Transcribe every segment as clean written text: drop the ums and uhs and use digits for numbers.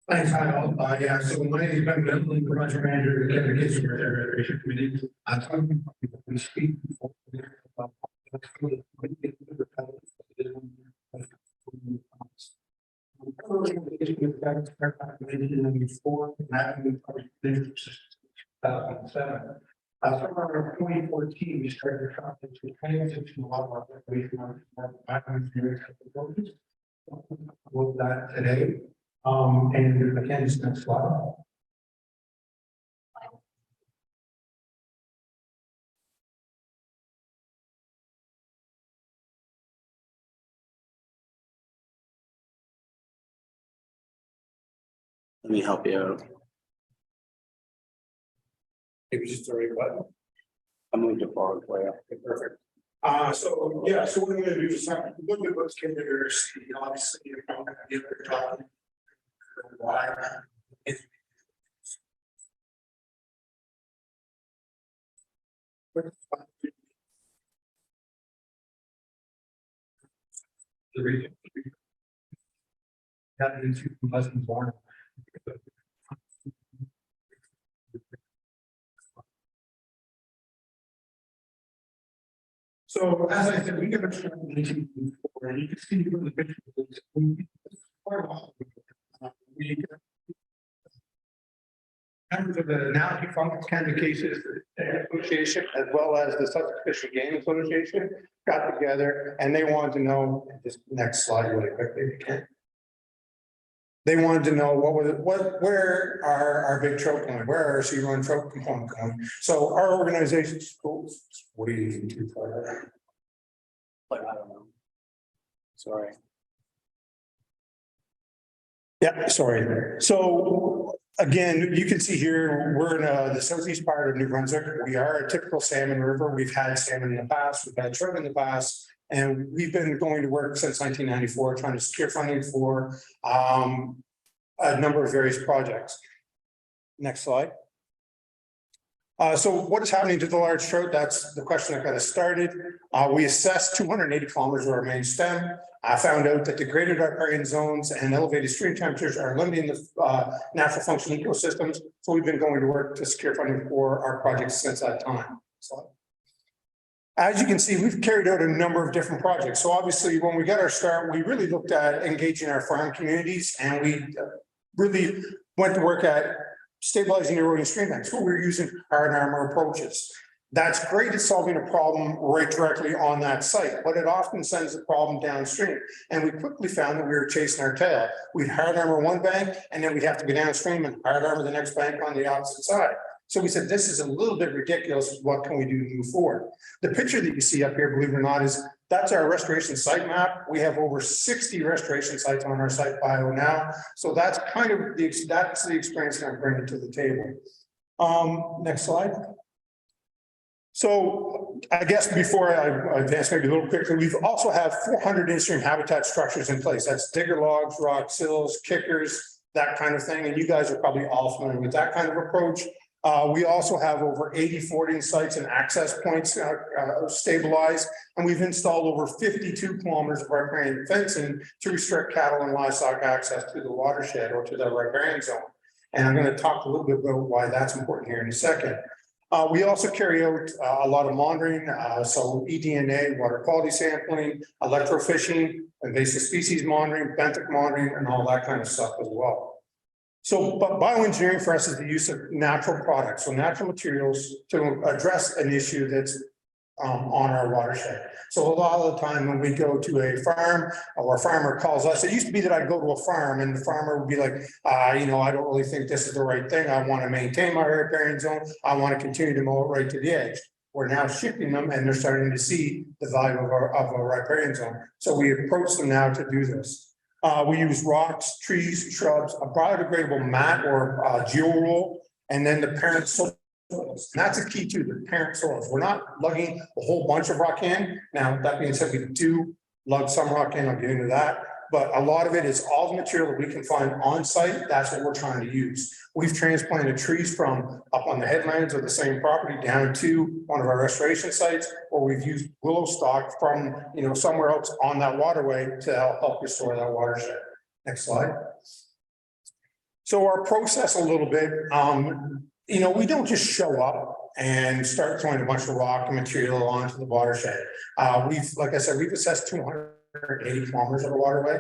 Thanks, Kyle. Yeah, so my name is Ben Whalen, project manager of the Kennebecasis Restoration Committee. We speak before about From 2014, we started to transition a lot of our information on bioengineering technologies. With that today. And again, this next slide. Let me help you out. Maybe just the right button. I'm going to forward for you. Okay, perfect. So yeah, so what we're going to do is look at what's in there. Obviously, you're not going to be able to talk. Why? The region. Happening to lessons born. So as I said, we never started before, and you can see from the picture members of the now defunct Kennebecasis Association, as well as the Sussex Fish and Game Association, got together and they wanted to know. Just next slide really quickly, if you can. They wanted to know where are our big trout going? Where are our sea run trout component going? So our organization, what are you using to for that? Like, I don't know. Sorry. Yeah, sorry. So again, you can see here, we're in the southeast part of New Brunswick. We are a typical salmon river. We've had salmon in the past, we've had trout in the past, and we've been going to work since 1994, trying to secure funding for a number of various projects. Next slide. So what is happening to the large trout? That's the question that got us started. We assessed 280 kilometers of our main stem. I found out that degraded riparian zones and elevated stream temperatures are limiting the natural function ecosystems. So we've been going to work to secure funding for our projects since that time. So, as you can see, we've carried out a number of different projects. So obviously, when we got our start, we really looked at engaging our farm communities, and we really went to work at stabilizing eroding stream banks. So we're using hard armor approaches. That's great at solving a problem right directly on that site, but it often sends the problem downstream. And we quickly found that we were chasing our tail. We'd hard armor one bank, and then we'd have to go downstream and hard armor the next bank on the opposite side. So we said, this is a little bit ridiculous. What can we do to move forward? The picture that you see up here, believe it or not, that's our restoration site map. We have over 60 restoration sites on our site bio now. So that's kind of the experience that I'm bringing to the table. Next slide. So I guess before I advance maybe a little quickly, we also have 400 in-stream habitat structures in place. That's digger logs, rock sills, kickers, that kind of thing. And you guys are probably all familiar with that kind of approach. We also have over 80 fording sites and access points stabilized, and we've installed over 52 kilometers of riparian fencing to restrict cattle and livestock access to the watershed or to the riparian zone. And I'm going to talk a little bit about why that's important here in a second. We also carry out a lot of monitoring, so eDNA, water quality sampling, electrofishing, invasive species monitoring, benthic monitoring, and all that kind of stuff as well. So, but bioengineering for us is the use of natural products, so natural materials to address an issue that's on our watershed. So a lot of the time when we go to a farm or a farmer calls us, it used to be that I'd go to a farm and the farmer would be like, I don't really think this is the right thing. I want to maintain my riparian zone. I want to continue to mow it right to the edge. We're now shipping them and they're starting to see the value of a riparian zone. So we approach them now to do this. We use rocks, trees, shrubs, a biodegradable mat or georoll, and then the parent soil. And that's a key to the parent soils. We're not lugging a whole bunch of rock in. Now, that being said, we do lug some rock in. I'll get into that. But a lot of it is all the material that we can find on site. That's what we're trying to use. We've transplanted trees from up on the headlands of the same property down to one of our restoration sites, or we've used willow stalk from somewhere else on that waterway to help restore that watershed. Next slide. So our process a little bit, you know, we don't just show up and start throwing a bunch of rock and material onto the watershed. Like I said, we've assessed 280 kilometers of the waterway.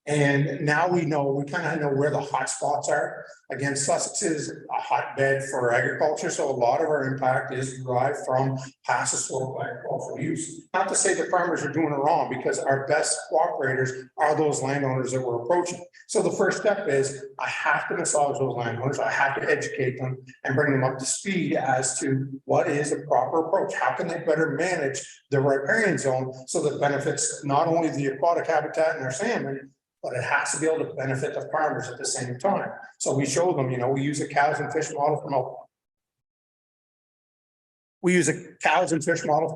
And now we kind of know where the hot spots are. Again, Sussex is a hotbed for agriculture, so a lot of our impact is derived from past historical agricultural use. Not to say that farmers are doing it wrong, because our best cooperators are those landowners that we're approaching. So the first step is I have to massage those landowners. I have to educate them and bring them up to speed as to what is a proper approach. How can they better manage the riparian zone so that benefits not only the aquatic habitat and our salmon, but it has to be able to benefit the farmers at the same time. So we show them, you know, we use a cows and fish model from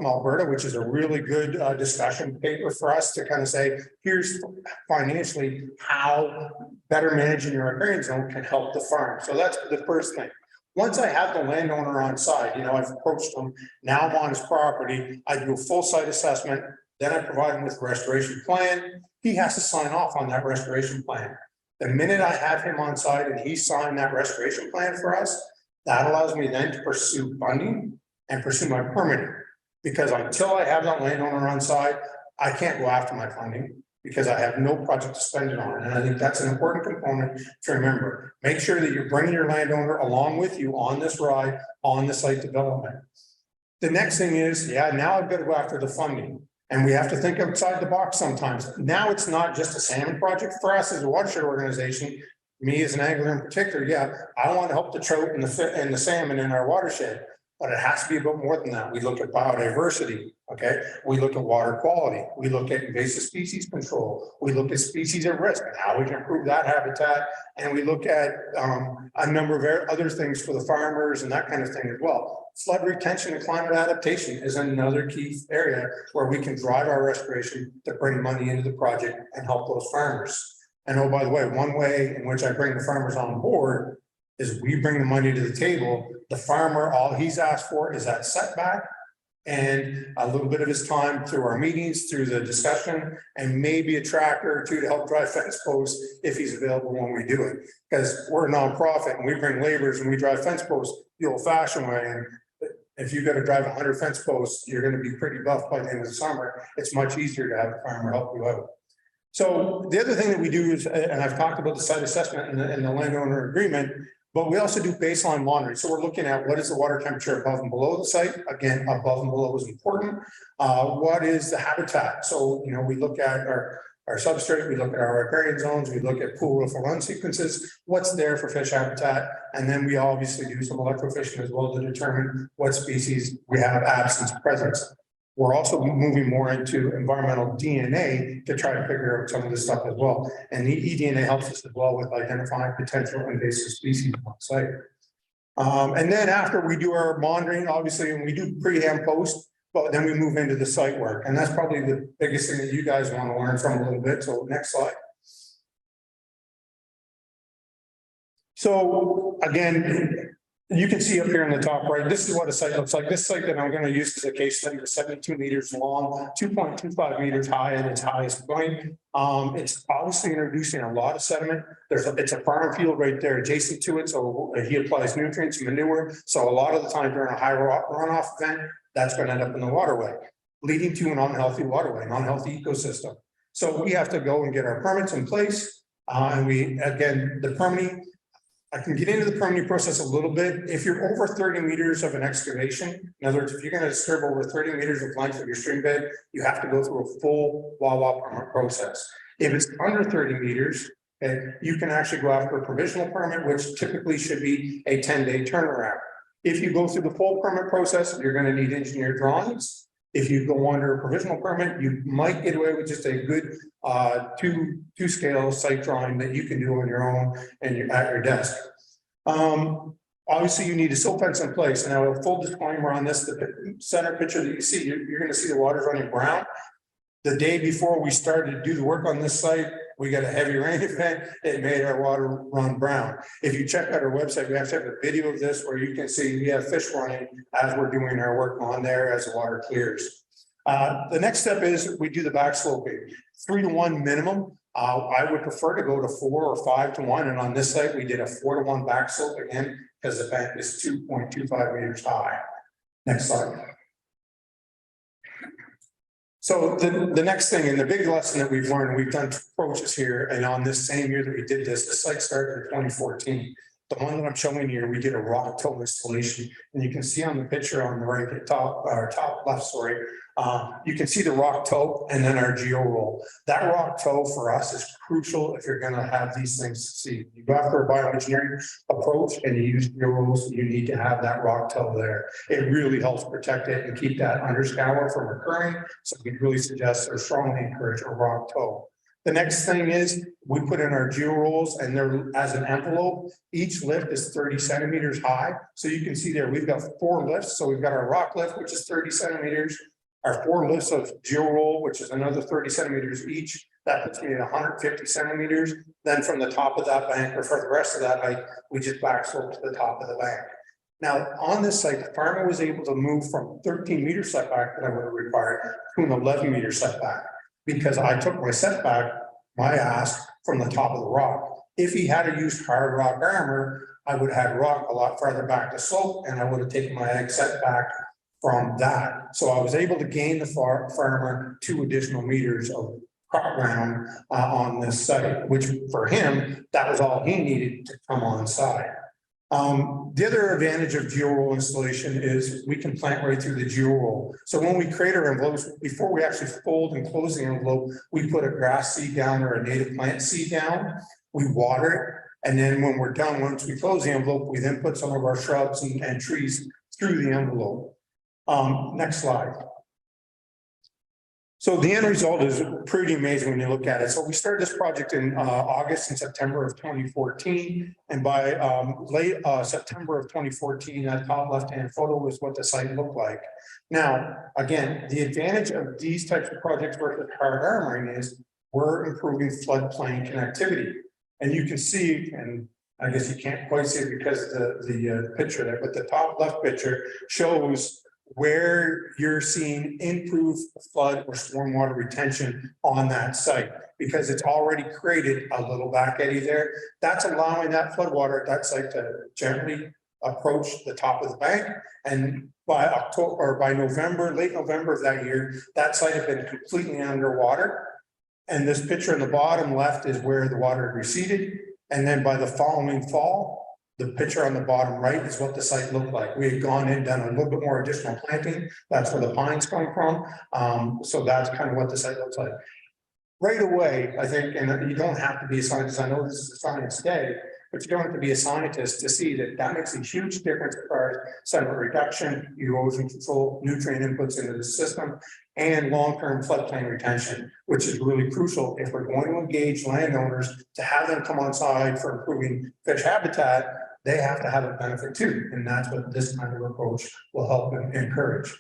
Alberta, which is a really good discussion paper for us to kind of say, here's financially how better managing your riparian zone can help the farm. So that's the first thing. Once I have the landowner on site, you know, I've approached him, now I'm on his property, I do a full site assessment, then I provide him with a restoration plan. He has to sign off on that restoration plan. The minute I have him on site and he signed that restoration plan for us, that allows me then to pursue funding and pursue my permitting. Because until I have that landowner on site, I can't go after my funding because I have no project to spend it on. And I think that's an important component to remember. Make sure that you're bringing your landowner along with you on this ride, on the site development. The next thing is, now I've got to go after the funding. And we have to think outside the box sometimes. Now it's not just a salmon project for us as a watershed organization. Me as an angler in particular, I want to help the trout and the salmon in our watershed, but it has to be about more than that. We look at biodiversity, okay? We look at water quality. We look at invasive species control. We look at species at risk and how we can improve that habitat. And we look at a number of other things for the farmers and that kind of thing as well. Flood retention and climate adaptation is another key area where we can drive our restoration to bring money into the project and help those farmers. And oh, by the way, one way in which I bring the farmers on board is we bring the money to the table. The farmer, all he's asked for is that setback and a little bit of his time through our meetings, through the discussion, and maybe a tractor or two to help drive fence posts if he's available when we do it. Because we're a nonprofit and we bring laborers and we drive fence posts the old fashioned way. And if you got to drive 100 fence posts, you're going to be pretty buff by the end of the summer. It's much easier to have a farmer help you out. So the other thing that we do is, and I've talked about the site assessment and the landowner agreement, but we also do baseline monitoring. So we're looking at what is the water temperature above and below the site. Again, above and below is important. What is the habitat? So, you know, we look at our substrate, we look at our riparian zones, we look at pool refill run sequences, what's there for fish habitat, and then we obviously do some electrofishing as well to determine what species we have absence, presence. We're also moving more into environmental DNA to try to figure out some of this stuff as well. And the eDNA helps us as well with identifying potential invasive species on site. And then after we do our monitoring, obviously, and we do pre and post, but then we move into the site work. And that's probably the biggest thing that you guys want to learn from a little bit. So next slide. So again, you can see up here in the top right, this is what a site looks like. This site that I'm going to use as a case study is 72 meters long, 2.25 meters high at its highest point. It's obviously introducing a lot of sediment. It's a farm field right there adjacent to it. So he applies nutrients, manure. So a lot of the time during a high runoff event, that's going to end up in the waterway, leading to an unhealthy waterway, an unhealthy ecosystem. So we have to go and get our permits in place. And the permitting, I can get into the permitting process a little bit. If you're over 30 meters of an excavation, in other words, if you're going to disturb over 30 meters of length of your stream bed, you have to go through a full WAWA permit process. If it's under 30 meters, you can actually go after a provisional permit, which typically should be a 10-day turnaround. If you go through the full permit process, you're going to need engineered drawings. If you go under a provisional permit, you might get away with just a good two scale site drawing that you can do on your own and at your desk. Obviously, you need a silt fence in place. And a full disclaimer on this: the center picture that you see, you're going to see the water's running brown. The day before we started to do the work on this site, we got a heavy rain event. It made our water run brown. If you check out our website, we actually have a video of this where you can see we have fish running as we're doing our work on there as the water clears. The next step is we do the back sloping, 3-to-1 minimum. I would prefer to go to 4 or 5 to 1, and on this site, we did a 4 to 1 back slope again, because the bank is 2.25 meters high. Next slide. So the next thing, and the big lesson that we've learned, we've done 2 approaches here, and on this same year that we did this site started in 2014. The one that I'm showing here, we did a rock toe installation, and you can see on the picture on the right top, or top left, sorry, you can see the rock toe and then our geo roll. That rock toe for us is crucial if you're going to have these things succeed. You go after a bioengineering approach and you use geo rolls, you need to have that rock toe there. It really helps protect it and keep that underscour from occurring. So we really suggest or strongly encourage a rock toe. The next thing is we put in our geo rolls, and they're as an envelope. Each lift is 30 centimeters high. So you can see there, we've got 4 lifts. So we've got our rock lift, which is 30 centimeters, our 4 lifts of geo roll, which is another 30 centimeters each. That puts me at 150 centimeters. Then from the top of that bank, or for the rest of that height, we just back slope to the top of the bank. Now, on this site, the farmer was able to move from 13-meter setback that I would have required to an 11-meter setback, because I took my setback, my ask, from the top of the rock. If he had used hard rock armor, I would have had rock a lot farther back to slope, and I would have taken my egg setback from that. So I was able to gain the farmer 2 additional meters of crop ground on this site, which for him, that was all he needed to come on side. The other advantage of geo-roll installation is we can plant right through the geo-roll. So when we create our envelopes, before we actually fold and close the envelope, we put a grass seed down or a native plant seed down. We water it. And then when we're done, once we close the envelope, we then put some of our shrubs and trees through the envelope. Next slide. So the end result is pretty amazing when you look at it. So we started this project in August and September of 2014. And by late September of 2014, that top left-hand photo was what the site looked like. Now, again, the advantage of these types of projects versus hard armoring is we're improving floodplain connectivity. And you can see, and I guess you can't quite see it because of the picture there, but the top left picture shows where you're seeing improved flood or stormwater retention on that site, because it's already created a little back eddy there. That's allowing that flood water at that site to gently approach the top of the bank. And by October or by November, late November of that year, that site had been completely underwater. And this picture in the bottom left is where the water had receded. And then by the following fall, the picture on the bottom right is what the site looked like. We had gone in, done a little bit more additional planting. That's where the pines come from. So that's kind of what the site looks like. Right away, I think, and you don't have to be a scientist. I know this is a science day, but you don't have to be a scientist to see that that makes a huge difference as far as sediment reduction, erosion control, nutrient inputs into the system, and long-term floodplain retention, which is really crucial if we're going to engage landowners to have them come on side for improving fish habitat. They have to have a benefit too, and that's what this kind of approach will help and encourage.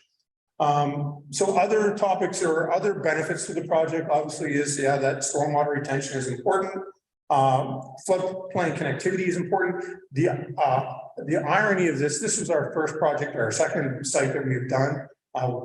So other topics or other benefits to the project obviously is, yeah, that stormwater retention is important. Floodplain connectivity is important. The irony of this was our first project, our second site that we've done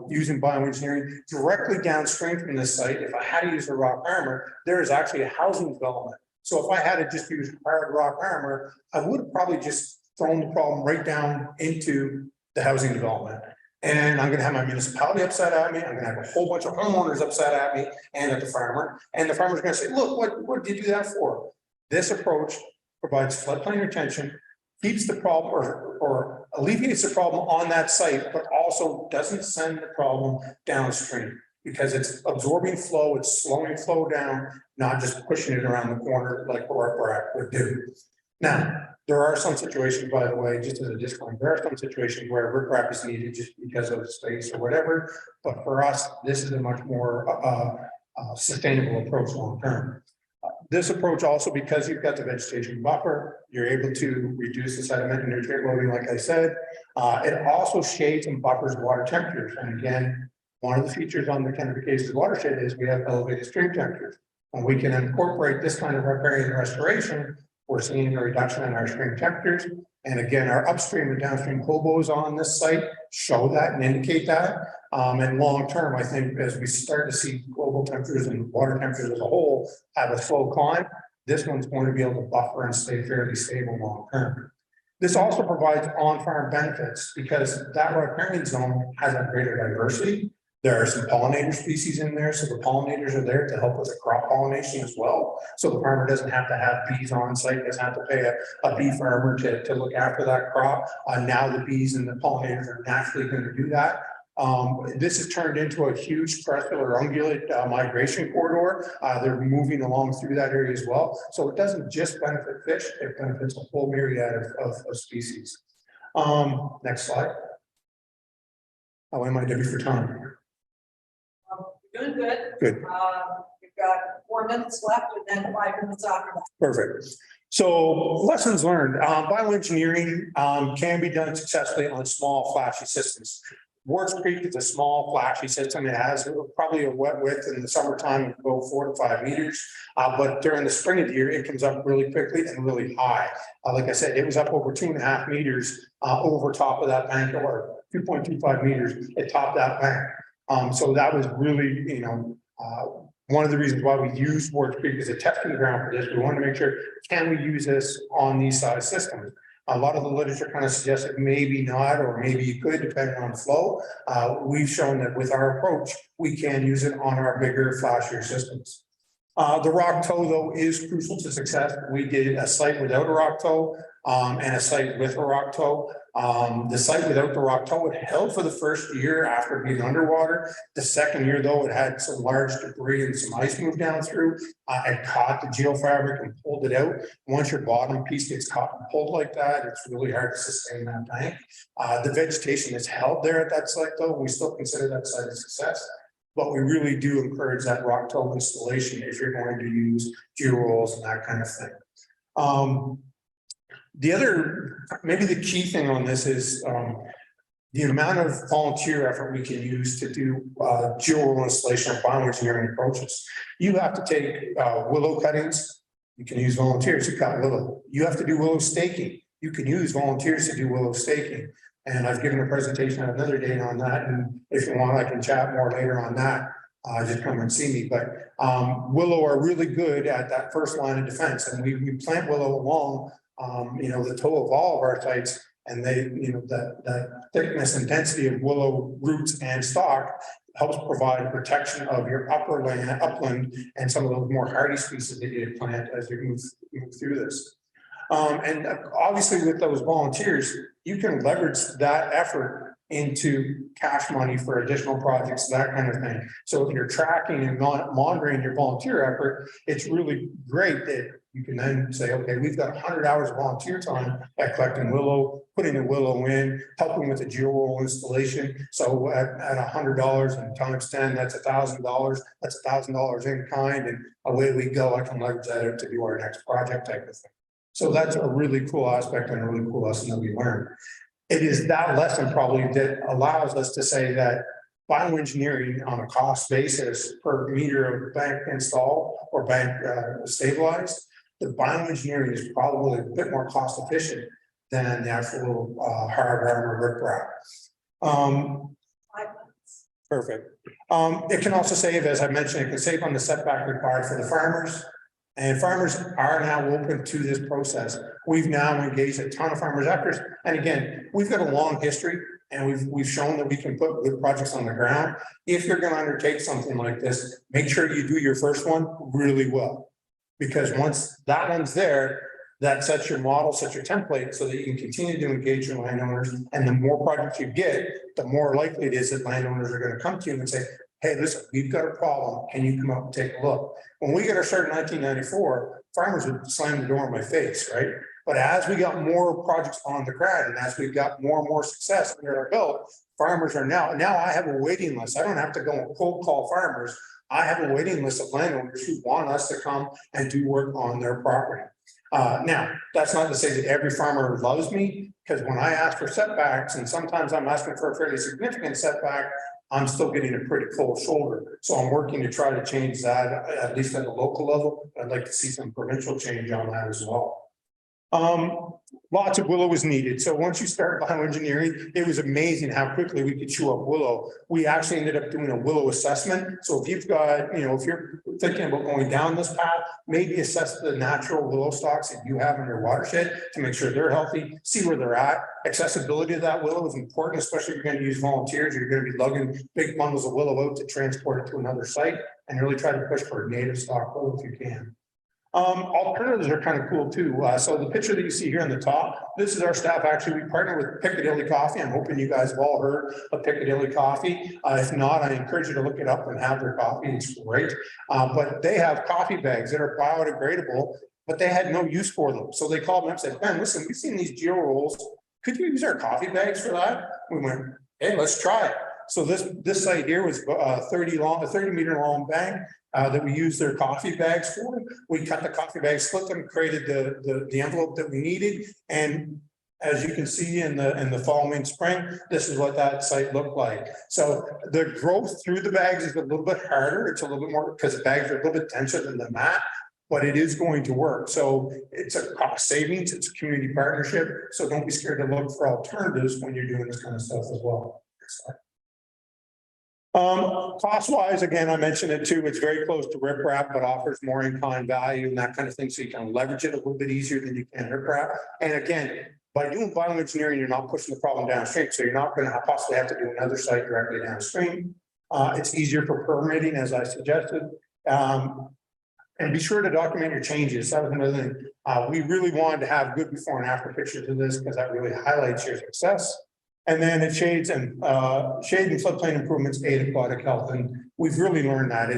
using bioengineering. Directly downstream from this site, if I had to use a rock armor, there is actually a housing development. So if I had to just use hard rock armor, I would have probably just thrown the problem right down into the housing development. And I'm going to have my municipality upset at me. I'm going to have a whole bunch of homeowners upset at me and at the farmer. And the farmer's going to say, look, what did you do that for? This approach provides floodplain retention, keeps the problem or alleviates the problem on that site, but also doesn't send the problem downstream, because it's absorbing flow, it's slowing flow down, not just pushing it around the corner like riprap would do. Now, there are some situations, by the way, just as a disclaimer, there are some situations where riprap is needed just because of space or whatever. But for us, this is a much more sustainable approach long term. This approach also, because you've got the vegetation buffer, you're able to reduce the sediment and nutrient loading, like I said. It also shades and buffers water temperatures. And again, one of the features on the Kennebecasis watershed is we have elevated stream temperatures. And we can incorporate this kind of riparian restoration We're seeing a reduction in our stream temperatures. And again, our upstream and downstream hobos on this site show that and indicate that. And long term, I think as we start to see global temperatures and water temperatures as a whole have a slow climb, this one's going to be able to buffer and stay fairly stable long term. This also provides on-farm benefits because that riparian zone has a greater diversity. There are some pollinator species in there, so the pollinators are there to help with the crop pollination as well. So the farmer doesn't have to have bees on site, doesn't have to pay a bee farmer to look after that crop. Now the bees and the pollinators are naturally going to do that. This has turned into a huge terrestrial or ungulate migration corridor. They're moving along through that area as well. So it doesn't just benefit fish, it benefits a whole myriad of species. Next slide. How am I doing for time? You're doing good. Good. You've got 4 minutes left and then 5 minutes after that. Perfect. So lessons learned. Bioengineering can be done successfully on small flashy systems. Wards Creek is a small flashy system. It has probably a wet width in the summertime and go 4 to 5 meters. But during the spring of the year, it comes up really quickly and really high. Like I said, it was up over 2.5 meters over top of that bank, or 2.25 meters. It topped that bank. So that was really, one of the reasons why we used Wards Creek as a testing ground for this. We wanted to make sure, can we use this on these size systems? A lot of the literature kind of suggested maybe not, or maybe you could, depending on flow. We've shown that with our approach, we can use it on our bigger, flashier systems. The rock toe, though, is crucial to success. We did a site without a rock toe and a site with a rock toe. The site without the rock toe, it held for the first year after being underwater. The second year, though, it had some large debris and some ice moved down through. It caught the geofabric and pulled it out. Once your bottom piece gets caught and pulled like that, it's really hard to sustain that bank. The vegetation is held there at that site, though. We still consider that site a success. But we really do encourage that rock toe installation if you're going to use geo rolls and that kind of thing. The other, maybe the key thing on this is the amount of volunteer effort we can use to do geo roll installation or bioengineering approaches. You have to take willow cuttings, you can use volunteers to cut willow. You have to do willow staking, you can use volunteers to do willow staking. And I've given a presentation on another date on that. And if you want, I can chat more later on that. Just come and see me. But willow are really good at that first line of defense. And we plant willow along, the toe of all of our sites. And they, that thickness and density of willow roots and stalk helps provide protection of your upland, and some of those more hardy species that you plant as you move through this. And obviously with those volunteers, you can leverage that effort into cash money for additional projects, that kind of thing. So if you're tracking and monitoring your volunteer effort, it's really great that you can then say, okay, we've got 100 hours of volunteer time at collecting willow, putting the willow in, helping with the geo roll installation. So at $100 and times 10, that's $1,000. That's $1,000 in kind, and away we go. I can leverage that out to do our next project type of thing. So that's a really cool aspect and a really cool lesson that we learned. It is that lesson probably that allows us to say that bioengineering on a cost basis per meter of bank installed or bank stabilized, the bioengineering is probably a bit more cost efficient than the actual hard armor riprap. Perfect. It can also save, as I mentioned, it can save on the setback required for the farmers. And farmers are now open to this process. We've now engaged a ton of farmers after, and again, we've got a long history, and we've shown that we can put good projects on the ground. If you're going to undertake something like this, make sure you do your first one really well, because once that one's there, that sets your model, sets your template, so that you can continue to engage your landowners. And the more projects you get, the more likely it is that landowners are going to come to you and say, hey, listen, we've got a problem. Can you come up and take a look? When we got our start in 1994, farmers would slam the door in my face, right? But as we got more projects on the ground, and as we've got more and more success under our belt, farmers are now I have a waiting list. I don't have to go and cold call farmers. I have a waiting list of landowners who want us to come and do work on their property. Now, that's not to say that every farmer loves me, because when I ask for setbacks, and sometimes I'm asking for a fairly significant setback, I'm still getting a pretty cold shoulder. So I'm working to try to change that, at least at the local level. I'd like to see some provincial change on that as well. Lots of willow was needed. So once you start bioengineering, it was amazing how quickly we could chew up willow. We actually ended up doing a willow assessment. So if you've got, if you're thinking about going down this path, maybe assess the natural willow stocks that you have in your watershed to make sure they're healthy, see where they're at. Accessibility of that willow is important, especially if you're going to use volunteers. You're going to be lugging big bundles of willow out to transport it to another site, and really try to push for a native stock willow if you can. Alternatives are kind of cool too. So the picture that you see here on the top, this is our staff. Actually, we partner with Piccadilly Coffee. I'm hoping you guys have all heard of Piccadilly Coffee. If not, I encourage you to look it up and have their coffee. It's great. But they have coffee bags that are biodegradable, but they had no use for them. So they called me up and said, Ben, listen, we've seen these geo rolls. Could you use our coffee bags for that? We went, hey, let's try it. So this site here was a 30-meter long bag that we used their coffee bags for. We cut the coffee bags, split them, created the envelope that we needed. And as you can see in the following spring, this is what that site looked like. So the growth through the bags is a little bit harder. It's a little bit more because the bags are a little bit denser than the mat, but it is going to work. So it's a cost savings, it's a community partnership. So don't be scared to look for alternatives when you're doing this kind of stuff as well. Cost wise, again, I mentioned it too, it's very close to riprap, but offers more in-kind value and that kind of thing. So you can leverage it a little bit easier than you can riprap. And again, by doing bioengineering, you're not pushing the problem downstream. So you're not going to possibly have to do another site directly downstream. It's easier for permitting, as I suggested. And be sure to document your changes. That was another thing. We really wanted to have good before and after pictures of this because that really highlights your success. And then it shade and floodplain improvements aid aquatic health. And we've really learned that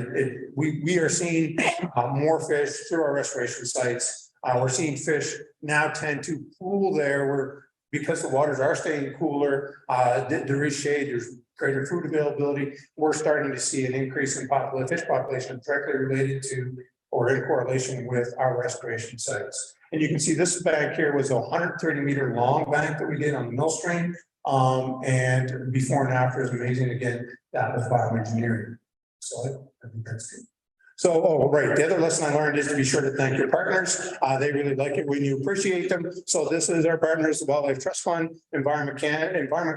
we are seeing more fish through our restoration sites. We're seeing fish now tend to pool there because the waters are staying cooler. There is shade, there's greater food availability. We're starting to see an increase in fish population directly related to or in correlation with our restoration sites. And you can see this bank here was a 130-meter long bank that we did on the mill stream. And before and after is amazing. Again, that was bioengineering. So I think that's good. So, right. The other lesson I learned is to be sure to thank your partners. They really like it when you appreciate them. So this is our partners, the Wildlife Trust Fund, Environment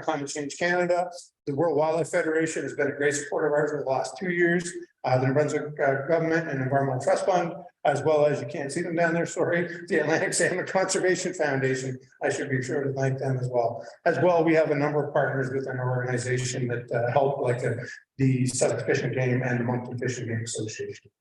Climate Change Canada. The World Wildlife Federation has been a great supporter of ours over the last 2 years. The New Brunswick Government and Environmental Trust Fund, as well as, you can't see them down there, sorry, the Atlantic Salmon Conservation Foundation. I should be sure to thank them as well. As well, we have a number of partners within our organization that help, like the Southern Fish and Game and the Moncton Fish and Game Association.